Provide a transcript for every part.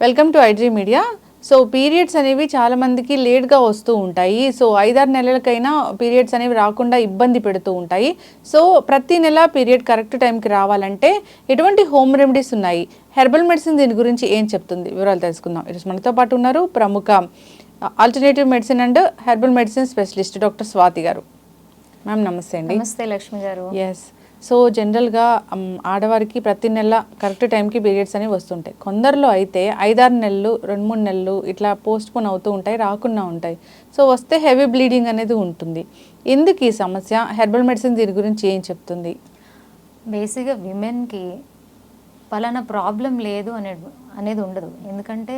Welcome to iDream media. So periods అనేవి చాలా మందికి లేట్గా వస్తూ ఉంటాయి. సో 5-6 నెలలకైనా పీరియడ్స్ అనేవి రాకుండా ఇబ్బంది పెడుతూ ఉంటాయి. సో ప్రతి నెల పీరియడ్ కరెక్ట్ టైంకి రావాలంటే ఎటువంటి హోమ్ రెమెడీస్ ఉన్నాయి, హెర్బల్ మెడిసిన్ దీని గురించి ఏం చెప్తుంది, వివరాలు తెలుసుకుందాం. ఈరోజు మనతో పాటు ఉన్నారు ప్రముఖ alternative medicine and herbal medicine specialist doctor Swathi గారు. మ్యామ్ నమస్తే అండి. నమస్తే లక్ష్మి గారు. ఎస్, సో జనరల్గా ఆడవారికి ప్రతి నెల కరెక్ట్ టైంకి పీరియడ్స్ అనేవి వస్తుంటాయి. కొందరిలో అయితే 5-6 నెలలు 2-3 నెలలు ఇట్లా పోస్ట్పోన్ అవుతూ ఉంటాయి, రాకుండా ఉంటాయి. సో వస్తే హెవీ బ్లీడింగ్ అనేది ఉంటుంది. ఎందుకు ఈ సమస్య, హెర్బల్ మెడిసిన్ దీని గురించి ఏం చెప్తుంది? బేసిక్గా విమెన్కి పలానా ప్రాబ్లం లేదు అనేది ఉండదు. ఎందుకంటే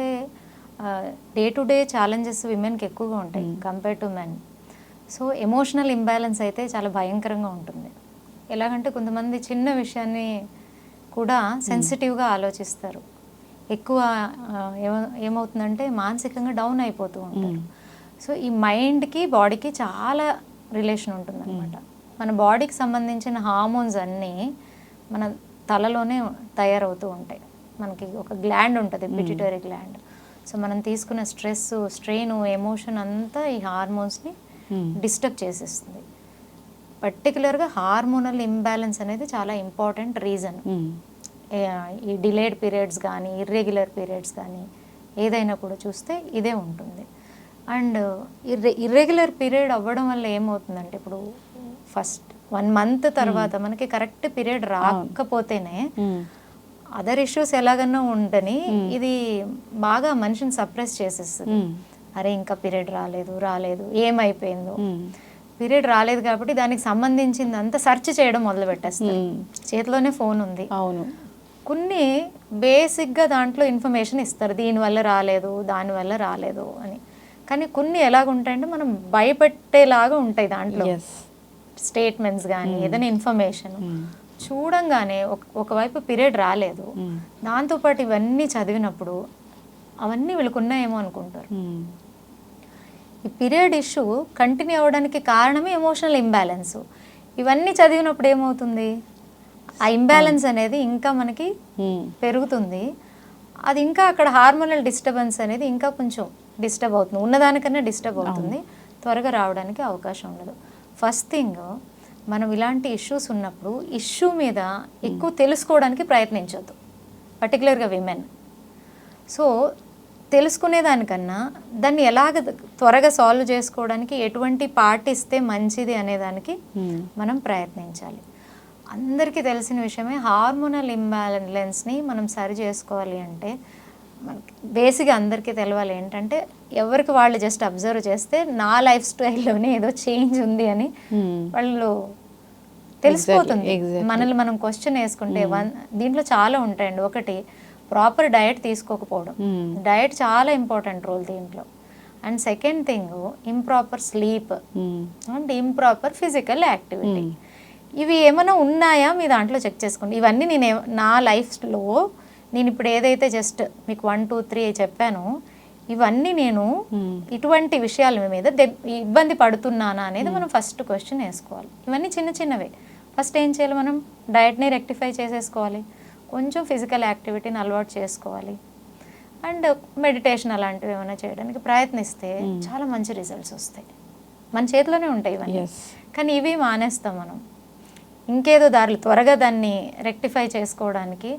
డే టు డే ఛాలెంజెస్ విమెన్కి ఎక్కువగా ఉంటాయి compare to men. So emotional imbalance అయితే చాలా భయంకరంగా ఉంటుంది. ఎలాగంటే కొంతమంది చిన్న విషయాన్ని కూడా సెన్సిటివ్గా ఆలోచిస్తారు. ఎక్కువ ఏమవుతుందంటే మానసికంగా డౌన్ అయిపోతూ ఉంటారు. సో ఈ మైండ్కి బాడీకి చాలా రిలేషన్ ఉంటుందన్నమాట. మన బాడీకి సంబంధించిన హార్మోన్స్ అన్నీ మన తలలోనే తయారవుతూ ఉంటాయి. మనకి ఒక గ్లాండ్ ఉంటుంది, పిట్యూటరీ గ్లాండ్. సో మనం తీసుకున్న స్ట్రెస్, స్ట్రెయిన్, ఎమోషన్ అంతా ఈ హార్మోన్స్ని డిస్టర్బ్ చేసేస్తుంది. పర్టికులర్గా హార్మోనల్ ఇంబ్యాలెన్స్ అనేది చాలా ఇంపార్టెంట్ రీజన్. ఈ డిలేడ్ పీరియడ్స్ కానీ ఇర్రెగ్యులర్ పీరియడ్స్ కానీ ఏదైనా కూడా చూస్తే ఇదే ఉంటుంది. అండ్ ఇర్రెగ్యులర్ పీరియడ్ అవ్వడం వల్ల ఏమవుతుందంటే, ఇప్పుడు ఫస్ట్ 1 మంత్ తర్వాత మనకి కరెక్ట్ పీరియడ్ రాకపోతేనే అదర్ ఇష్యూస్ ఎలాగన్నా ఉండని ఇది బాగా మనిషిని సప్రెస్ చేసేస్తుంది. అరే ఇంకా పీరియడ్ రాలేదు ఏమైపోయిందో. పీరియడ్ రాలేదు కాబట్టి దానికి సంబంధించింది అంతా సెర్చ్ చేయడం మొదలు పెట్టేస్తారు. చేతిలోనే ఫోన్ ఉంది. అవును, కొన్ని బేసిక్గా దాంట్లో ఇన్ఫర్మేషన్ ఇస్తారు, దీనివల్ల రాలేదు దానివల్ల రాలేదు అని. కానీ కొన్ని ఎలాగుంటాయంటే మనం భయపెట్టేలాగా ఉంటాయి దాంట్లో స్టేట్మెంట్స్ కానీ ఏదైనా ఇన్ఫర్మేషన్. చూడంగానే ఒకవైపు పీరియడ్ రాలేదు, దాంతోపాటు ఇవన్నీ చదివినప్పుడు అవన్నీ వీళ్ళకు ఉన్నాయేమో అనుకుంటారు. ఈ పీరియడ్ ఇష్యూ కంటిన్యూ అవ్వడానికి కారణమే ఎమోషనల్ ఇంబ్యాలెన్స్. ఇవన్నీ చదివినప్పుడు ఏమవుతుంది, ఆ ఇంబ్యాలెన్స్ అనేది ఇంకా మనకి పెరుగుతుంది. అది ఇంకా అక్కడ హార్మోనల్ డిస్టర్బెన్స్ అనేది ఇంకా కొంచెం డిస్టర్బ్ అవుతుంది, ఉన్నదానికన్నా డిస్టర్బ్ అవుతుంది. త్వరగా రావడానికి అవకాశం ఉండదు. ఫస్ట్ థింగ్, మనం ఇలాంటి ఇష్యూస్ ఉన్నప్పుడు ఇష్యూ మీద ఎక్కువ తెలుసుకోవడానికి ప్రయత్నించొద్దు, పర్టికులర్గా విమెన్. సో తెలుసుకునేదానికన్నా దాన్ని ఎలాగ త్వరగా సాల్వ్ చేసుకోవడానికి ఎటువంటి పాటిస్తే మంచిది అనేదానికి మనం ప్రయత్నించాలి. అందరికీ తెలిసిన విషయమే, హార్మోనల్ ఇంబ్యాలెన్స్ని మనం సరి చేసుకోవాలి అంటే మనకి బేసిక్గా అందరికీ తెలవాలి ఏంటంటే, ఎవరికి వాళ్ళు జస్ట్ అబ్జర్వ్ చేస్తే నా లైఫ్ స్టైల్లోనే ఏదో చేంజ్ ఉంది అని వాళ్ళు తెలిసిపోతుంది. మనల్ని మనం క్వశ్చన్ వేసుకుంటే దీంట్లో చాలా ఉంటాయండి. ఒకటి, ప్రాపర్ డయట్ తీసుకోకపోవడం. డయట్ చాలా ఇంపార్టెంట్ రోల్ దీంట్లో. And second thing, improper sleep and improper physical activity. ఇవి ఏమైనా ఉన్నాయా మీ దాంట్లో చెక్ చేసుకోండి. ఇవన్నీ నేను నా లైఫ్లో నేను ఇప్పుడు ఏదైతే జస్ట్ మీకు 1, 2, 3 చెప్పానో ఇవన్నీ నేను ఇటువంటి విషయాల మీద ఇబ్బంది పడుతున్నానా అనేది మనం ఫస్ట్ క్వశ్చన్ వేసుకోవాలి. ఇవన్నీ చిన్న చిన్నవే. ఫస్ట్ ఏం చేయాలి, మనం డయట్ని రెక్టిఫై చేసేసుకోవాలి, కొంచెం ఫిజికల్ యాక్టివిటీని అలవాటు చేసుకోవాలి, అండ్ మెడిటేషన్ అలాంటివి ఏమైనా చేయడానికి ప్రయత్నిస్తే చాలా మంచి రిజల్ట్స్ వస్తాయి. మన చేతిలోనే ఉంటాయి ఇవన్నీ. కానీ ఇవి మానేస్తాం మనం, ఇంకేదో దారులు త్వరగా దాన్ని రెక్టిఫై చేసుకోవడానికి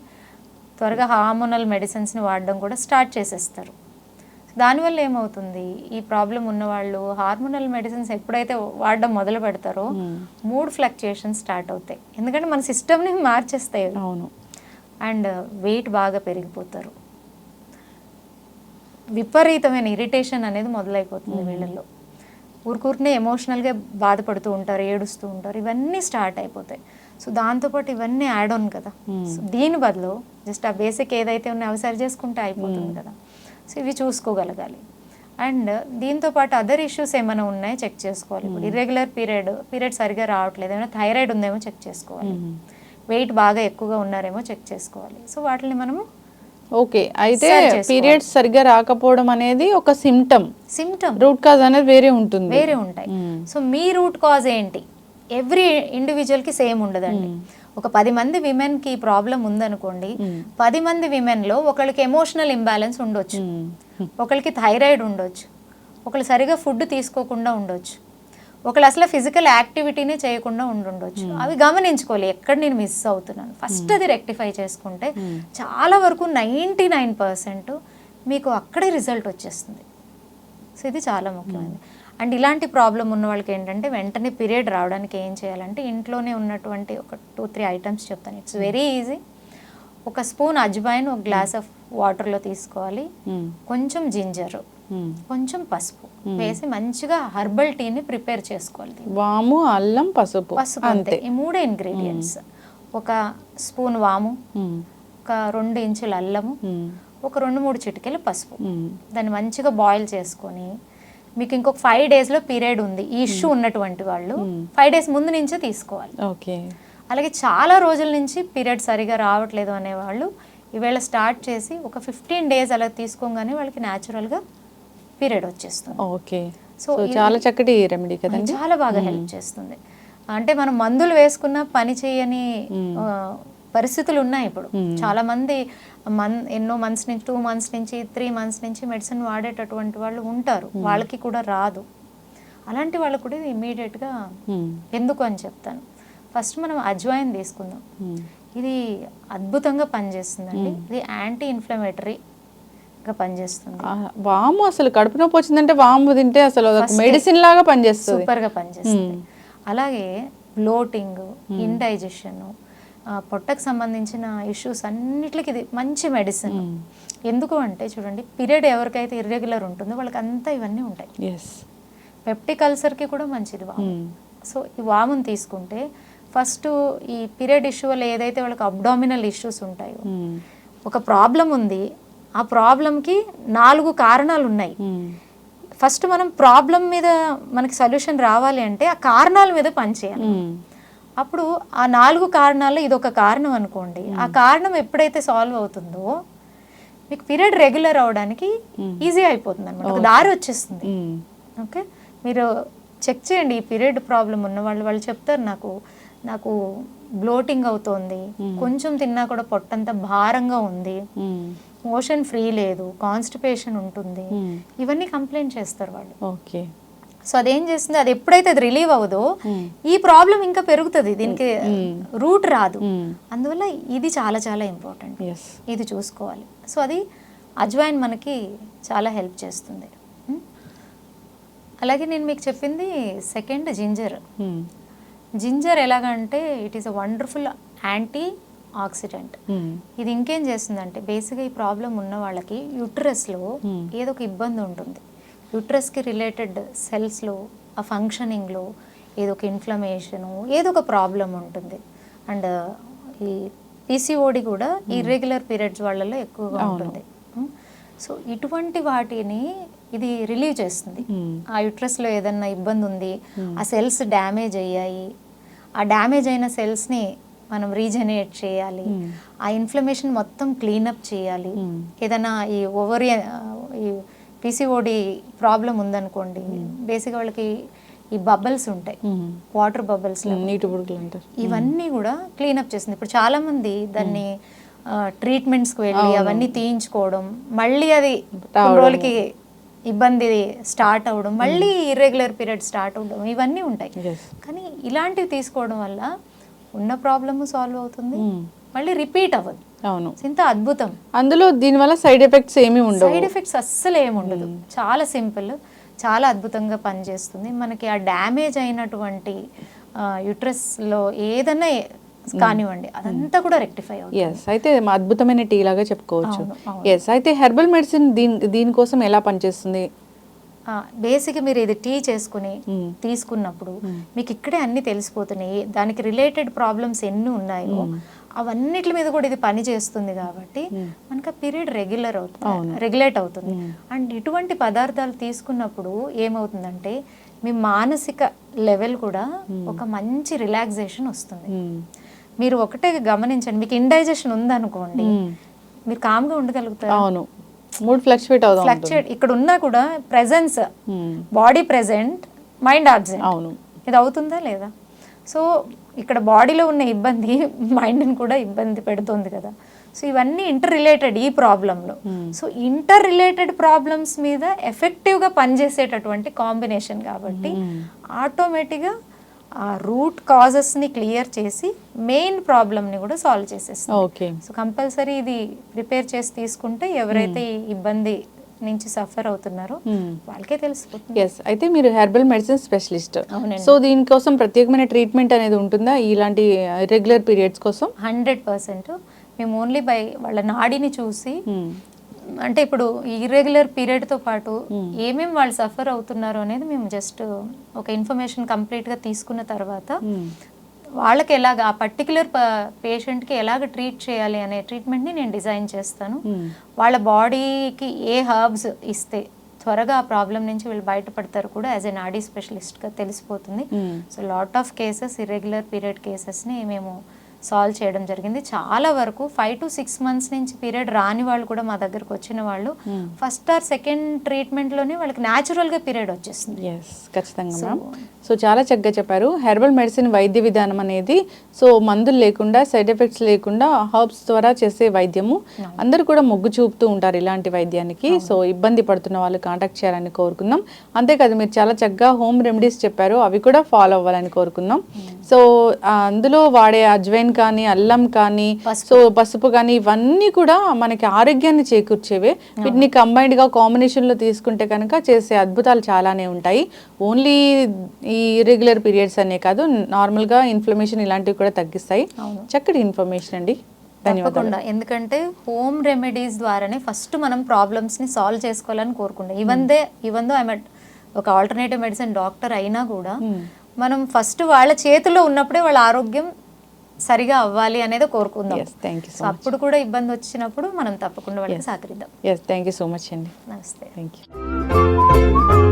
త్వరగా హార్మోనల్ మెడిసిన్స్ని వాడడం కూడా స్టార్ట్ చేసేస్తారు. దానివల్ల ఏమవుతుంది, ఈ ప్రాబ్లం ఉన్నవాళ్ళు హార్మోనల్ మెడిసిన్స్ ఎప్పుడైతే వాడడం మొదలు పెడతారో మూడ్ ఫ్లక్చుయేషన్స్ స్టార్ట్ అవుతాయి. ఎందుకంటే మన సిస్టమ్ని మార్చేస్తాయి. అవును. అండ్ వెయిట్ బాగా పెరిగిపోతారు, విపరీతమైన ఇరిటేషన్ అనేది మొదలైపోతుంది వీళ్ళల్లో. ఊరికూరినే ఎమోషనల్గా బాధపడుతూ ఉంటారు, ఏడుస్తూ ఉంటారు, ఇవన్నీ స్టార్ట్ అయిపోతాయి. సో దాంతోపాటు ఇవన్నీ యాడ్ ఆన్ కదా. సో దీని బదులు జస్ట్ ఆ బేసిక్ ఏదైతే ఉన్నాయో అవి సరి చేసుకుంటే అయిపోతుంది కదా. సో ఇవి చూసుకోగలగాలి. అండ్ దీంతోపాటు అదర్ ఇష్యూస్ ఏమైనా ఉన్నాయో చెక్ చేసుకోవాలి. ఇప్పుడు ఇర్రెగ్యులర్ పీరియడ్ సరిగా రావట్లేదు, ఏమైనా థైరాయిడ్ ఉందేమో చెక్ చేసుకోవాలి, వెయిట్ బాగా ఎక్కువగా ఉన్నారేమో చెక్ చేసుకోవాలి. సో వాటిని మనము ఓకే. అయితే పీరియడ్స్ సరిగ్గా రాకపోవడం అనేది ఒక సిమ్టమ్, సిమ్టమ్, రూట్ కాజ్ అనేది వేరే ఉంటుంది, వేరే ఉంటాయి. సో మీ రూట్ కాజ్ ఏంటి, ఎవ్రీ ఇండివిజువల్కి సేమ్ ఉండదండి. ఒక 10 మంది విమెన్కి ప్రాబ్లం ఉందనుకోండి, 10 మంది విమెన్లో ఒకరికి ఎమోషనల్ ఇంబ్యాలెన్స్ ఉండొచ్చు, ఒకరికి థైరాయిడ్ ఉండొచ్చు, ఒకళ్ళు సరిగా ఫుడ్ తీసుకోకుండా ఉండొచ్చు, ఒకళ్ళు అసలు ఫిజికల్ యాక్టివిటీనే చేయకుండా ఉండొచ్చు. అవి గమనించుకోవాలి ఎక్కడ నేను మిస్ అవుతున్నాను. ఫస్ట్ అది రెక్టిఫై చేసుకుంటే చాలా వరకు 99% మీకు అక్కడే రిజల్ట్ వచ్చేస్తుంది. సో ఇది చాలా ముఖ్యమైనది. అండ్ ఇలాంటి ప్రాబ్లం ఉన్న వాళ్ళకి ఏంటంటే వెంటనే పీరియడ్ రావడానికి ఏం చేయాలంటే ఇంట్లోనే ఉన్నటువంటి ఒక 2-3 ఐటమ్స్ చెప్తాను. It's very easy. ఒక స్పూన్ అజ్వైన్ ఒక గ్లాస్ ఆఫ్ వాటర్లో తీసుకోవాలి, కొంచెం జింజర్, కొంచెం పసుపు వేసి మంచిగా హర్బల్ టీని ప్రిపేర్ చేసుకోవాలి. వాము, అల్లం, పసుపు అంతే, ఈ 3 ఇంగ్రీడియంట్స్. ఒక స్పూన్ వాము, ఒక 2 ఇంచుల అల్లము, ఒక 2-3 చిటికెలు పసుపు. దాన్ని మంచిగా బాయిల్ చేసుకొని మీకు ఇంకొక 5 డేస్లో పీరియడ్ ఉంది ఈ ఇష్యూ ఉన్నటువంటి వాళ్ళు 5 డేస్ ముందు నుంచే తీసుకోవాలి. ఓకే. అలాగే చాలా రోజుల నుంచి పీరియడ్ సరిగా రావట్లేదు అనేవాళ్ళు ఈవేళ స్టార్ట్ చేసి ఒక 15 డేస్ అలా తీసుకోగానే వాళ్ళకి న్యాచురల్గా పీరియడ్ వచ్చేస్తుంది. ఓకే. సో చాలా చక్కటి రెమెడీ కదండి, చాలా బాగా హెల్ప్ చేస్తుంది. అంటే మనం మందులు వేసుకున్న పని చేయని పరిస్థితులు ఉన్నాయి ఇప్పుడు. చాలా మంది ఎన్నో మంత్స్ నుంచి 2 మంత్స్ నుంచి 3 మంత్స్ నుంచి మెడిసిన్ వాడేటటువంటి వాళ్ళు ఉంటారు, వాళ్ళకి కూడా రాదు. అలాంటి వాళ్ళు కూడా ఇది ఇమీడియట్గా ఎందుకు అని చెప్తాను. ఫస్ట్ మనం అజ్వైన్ తీసుకుందాం. ఇది అద్భుతంగా పనిచేస్తుందండి. ఇది యాంటీ ఇన్ఫ్లమేటరీగా పనిచేస్తుంది. వాము అసలు కడుపు నొప్పి వచ్చిందంటే వాము తింటే అసలు మెడిసిన్ లాగా పనిచేస్తుంది, సూపర్గా పనిచేస్తుంది. అలాగే బ్లోటింగ్, ఇండైజెషన్, పొట్టకు సంబంధించిన ఇష్యూస్ అన్నిటికి ఇది మంచి మెడిసిన్. ఎందుకు అంటే చూడండి, పీరియడ్ ఎవరికైతే ఇర్రెగ్యులర్ ఉంటుందో వాళ్ళకి అంతా ఇవన్నీ ఉంటాయి. పెప్టిక్ అల్సర్కి కూడా మంచిది వాము. సో ఈ వామును తీసుకుంటే ఫస్ట్ ఈ పీరియడ్ ఇష్యూ వల్ల ఏదైతే వాళ్ళకి అబ్డామినల్ ఇష్యూస్ ఉంటాయో, ఒక ప్రాబ్లం ఉంది, ఆ ప్రాబ్లంకి 4 కారణాలు ఉన్నాయి. ఫస్ట్ మనం ప్రాబ్లం మీద మనకి సొల్యూషన్ రావాలి అంటే ఆ కారణాల మీద పనిచేయాలి. అప్పుడు ఆ 4 కారణాల్లో ఇదొక కారణం అనుకోండి, ఆ కారణం ఎప్పుడైతే సాల్వ్ అవుతుందో మీకు పీరియడ్ రెగ్యులర్ అవడానికి ఈజీ అయిపోతుంది అనమాట, ఒక దారి వచ్చేస్తుంది. ఓకే, మీరు చెక్ చేయండి. ఈ పీరియడ్ ప్రాబ్లం ఉన్న వాళ్ళు చెప్తారు, నాకు బ్లోటింగ్ అవుతోంది, కొంచెం తిన్నా కూడా పొట్టంతా భారంగా ఉంది, మోషన్ ఫ్రీ లేదు, కాన్స్టిపేషన్ ఉంటుంది, ఇవన్నీ కంప్లైంట్ చేస్తారు వాళ్ళు. ఓకే. సో అదేం చేస్తుంది, అది ఎప్పుడైతే అది రిలీవ్ అవ్వదో ఈ ప్రాబ్లం ఇంకా పెరుగుతుంది, దీనికి రూట్ రాదు. అందువల్ల ఇది చాలా చాలా ఇంపార్టెంట్, ఇది చూసుకోవాలి. సో అది అజ్వైన్ మనకి చాలా హెల్ప్ చేస్తుంది. అలాగే నేను మీకు చెప్పింది సెకండ్ జింజర్. జింజర్ ఎలాగంటే it is a wonderful anti oxidant. ఇది ఇంకేం చేస్తుందంటే బేసిక్గా ఈ ప్రాబ్లం ఉన్న వాళ్ళకి యూట్రస్లో ఏదో ఒక ఇబ్బంది ఉంటుంది, యూట్రస్కి రిలేటెడ్ సెల్స్లో ఆ ఫంక్షనింగ్లో ఏదో ఒక ఇన్ఫ్లమేషను ఏదో ఒక ప్రాబ్లం ఉంటుంది. అండ్ ఈ పీసీఓడి కూడా ఇర్రెగ్యులర్ పీరియడ్స్ వాళ్ళలో ఎక్కువగా ఉంటుంది. సో ఇటువంటి వాటిని ఇది రిలీవ్ చేస్తుంది. ఆ యూట్రస్లో ఏదన్నా ఇబ్బంది ఉంది, ఆ సెల్స్ డ్యామేజ్ అయ్యాయి, ఆ డ్యామేజ్ అయిన సెల్స్ని మనం రీజనరేట్ చేయాలి, ఆ ఇన్ఫ్లమేషన్ మొత్తం క్లీనప్ చేయాలి. ఏదైనా ఈ ఓవరియన్ ఈ పీసీఓడి ప్రాబ్లం ఉందనుకోండి, బేసిక్గా వాళ్ళకి ఈ బబుల్స్ ఉంటాయి, వాటర్ బబుల్స్, నీటి బుడగలు అంటారు, ఇవన్నీ కూడా క్లీనప్ చేస్తుంది. ఇప్పుడు చాలామంది దాన్ని ట్రీట్మెంట్స్కి వెళ్ళి అవన్నీ తీయించుకోవడం, మళ్ళీ అది కొన్ని రోజులకి ఇబ్బంది స్టార్ట్ అవ్వడం, మళ్ళీ ఇర్రెగ్యులర్ పీరియడ్ స్టార్ట్ అవ్వడం, ఇవన్నీ ఉంటాయి. కానీ ఇలాంటివి తీసుకోవడం వల్ల ఉన్న ప్రాబ్లమ్ సాల్వ్ అవుతుంది, మళ్ళీ రిపీట్ అవ్వదు. అవును, ఇంత అద్భుతం. అందులో దీనివల్ల సైడ్ ఎఫెక్ట్స్ ఏమీ ఉండవు. సైడ్ ఎఫెక్ట్స్ అస్సలు ఏమి ఉండదు, చాలా సింపుల్, చాలా అద్భుతంగా పనిచేస్తుంది. మనకి ఆ డ్యామేజ్ అయినటువంటి యూట్రస్లో ఏదైనా కానివ్వండి అదంతా కూడా రెక్టిఫై అవుతుంది. అయితే అద్భుతమైన టీ లాగా చెప్పుకోవచ్చు. అయితే హెర్బల్ మెడిసిన్ దీనికోసం ఎలా పనిచేస్తుంది? బేసిక్గా మీరు ఇది టీ చేసుకుని తీసుకున్నప్పుడు మీకు ఇక్కడే అన్ని తెలిసిపోతున్నాయి, దానికి రిలేటెడ్ ప్రాబ్లమ్స్ ఎన్ని ఉన్నాయో అవన్నిటి మీద కూడా ఇది పని చేస్తుంది. కాబట్టి మనకు పీరియడ్ రెగ్యులేట్ అవుతుంది. అండ్ ఇటువంటి పదార్థాలు తీసుకున్నప్పుడు ఏమవుతుందంటే మీ మానసిక లెవెల్ కూడా ఒక మంచి రిలాక్సేషన్ వస్తుంది. మీరు ఒకటే గమనించండి, మీకు ఇండైజెషన్ ఉందనుకోండి, మీరు కామ్గా ఉండగలుగుతారు. అవును, మూడ్ ఫ్లక్చుయేట్ ఇక్కడ ఉన్నా కూడా presence, body present, mind absent. అవును, ఇది అవుతుందా లేదా? సో ఇక్కడ బాడీలో ఉన్న ఇబ్బంది మైండ్ని కూడా ఇబ్బంది పెడుతుంది కదా. సో ఇవన్నీ ఇంటర్ రిలేటెడ్ ఈ ప్రాబ్లంలో. సో ఇంటర్ రిలేటెడ్ ప్రాబ్లమ్స్ మీద ఎఫెక్టివ్గా పనిచేసేటటువంటి కాంబినేషన్ కాబట్టి ఆటోమేటిక్గా ఆ రూట్ కాజెస్ని క్లియర్ చేసి మెయిన్ ప్రాబ్లమ్ని కూడా సాల్వ్ చేసేస్తాం. ఓకే. సో కంపల్సరీ ఇది ప్రిపేర్ చేసి తీసుకుంటే ఎవరైతే ఈ ఇబ్బంది నుంచి సఫర్ అవుతున్నారో వాళ్ళకే తెలిసిపోతుంది. ఎస్, అయితే మీరు హెర్బల్ మెడిసిన్ స్పెషలిస్ట్. అవునండి. సో దీనికోసం ప్రత్యేకమైన ట్రీట్మెంట్ అనేది ఉంటుందా ఇలాంటి ఇర్రెగ్యులర్ పీరియడ్స్ కోసం? 100% మేము ఓన్లీ బై వాళ్ళ నాడిని చూసి, అంటే ఇప్పుడు ఇర్రెగ్యులర్ పీరియడ్తో పాటు ఏమేమి వాళ్ళు సఫర్ అవుతున్నారో అనేది మేము జస్ట్ ఒక ఇన్ఫర్మేషన్ కంప్లీట్గా తీసుకున్న తర్వాత వాళ్ళకి ఎలాగ ఆ పర్టికులర్ పేషెంట్కి ఎలాగ ట్రీట్ చేయాలి అనే ట్రీట్మెంట్ని నేను డిజైన్ చేస్తాను. వాళ్ళ బాడీకి ఏ హర్బ్స్ ఇస్తే త్వరగా ఆ ప్రాబ్లం నుంచి వీళ్ళు బయటపడతారు కూడా యాజ్ ఎ నాడీ స్పెషలిస్ట్గా తెలిసిపోతుంది. So lot of cases irregular period కేసెస్ని మేము సాల్వ్ చేయడం జరిగింది. చాలా వరకు 5 to 6 months నుంచి పీరియడ్ రాని వాళ్ళు కూడా మా దగ్గరకు వచ్చిన వాళ్ళు ఫస్ట్ ఆర్ సెకండ్ ట్రీట్మెంట్లోనే వాళ్ళకి న్యాచురల్గా పీరియడ్ వచ్చేస్తుంది. ఎస్, ఖచ్చితంగా మ్యామ్. సో చాలా చక్కగా చెప్పారు. హెర్బల్ మెడిసిన్ వైద్య విధానం అనేది సో మందులు లేకుండా, సైడ్ ఎఫెక్ట్స్ లేకుండా హర్బ్స్ ద్వారా చేసే వైద్యము. అందరూ కూడా మొగ్గు చూపుతూ ఉంటారు ఇలాంటి వైద్యానికి. సో ఇబ్బంది పడుతున్న వాళ్ళు కాంటాక్ట్ చేయాలని కోరుకుందాం. అంతేకాదు మీరు చాలా చక్కగా హోమ్ రెమెడీస్ చెప్పారు, అవి కూడా ఫాలో అవ్వాలని కోరుకుందాం. సో అందులో వాడే అజ్వైన్ కానీ, అల్లం కానీ, సో పసుపు కానీ, ఇవన్నీ కూడా మనకి ఆరోగ్యాన్ని చేకూర్చేవే. వీటిని కంబైన్డ్గా కాంబినేషన్లో తీసుకుంటే కనుక చేసే అద్భుతాలు చాలానే ఉంటాయి. ఓన్లీ ఈ ఇర్రెగ్యులర్ పీరియడ్స్ అనే కాదు, నార్మల్గా ఇన్ఫ్లమేషన్ ఇలాంటివి కూడా తగ్గిస్తాయి. చక్కటి ఇన్ఫర్మేషన్ అండి, తప్పకుండా. ఎందుకంటే హోమ్ రెమెడీస్ ద్వారానే ఫస్ట్ మనం ప్రాబ్లమ్స్ని సాల్వ్ చేసుకోవాలని కోరుకుంటాం. ఈవెన్ దో ఐఎమ్ ఒక ఆల్టర్నేటివ్ మెడిసిన్ డాక్టర్ అయినా కూడా మనం ఫస్ట్ వాళ్ళ చేతిలో ఉన్నప్పుడే వాళ్ళ ఆరోగ్యం సరిగా అవ్వాలి అనేది కోరుకుందాం. సో అప్పుడు కూడా ఇబ్బంది వచ్చినప్పుడు మనం తప్పకుండా వాళ్ళకి సహకరిద్దాం. థ్యాంక్ యూ సో మచ్ అండి. నమస్తే. Thank you.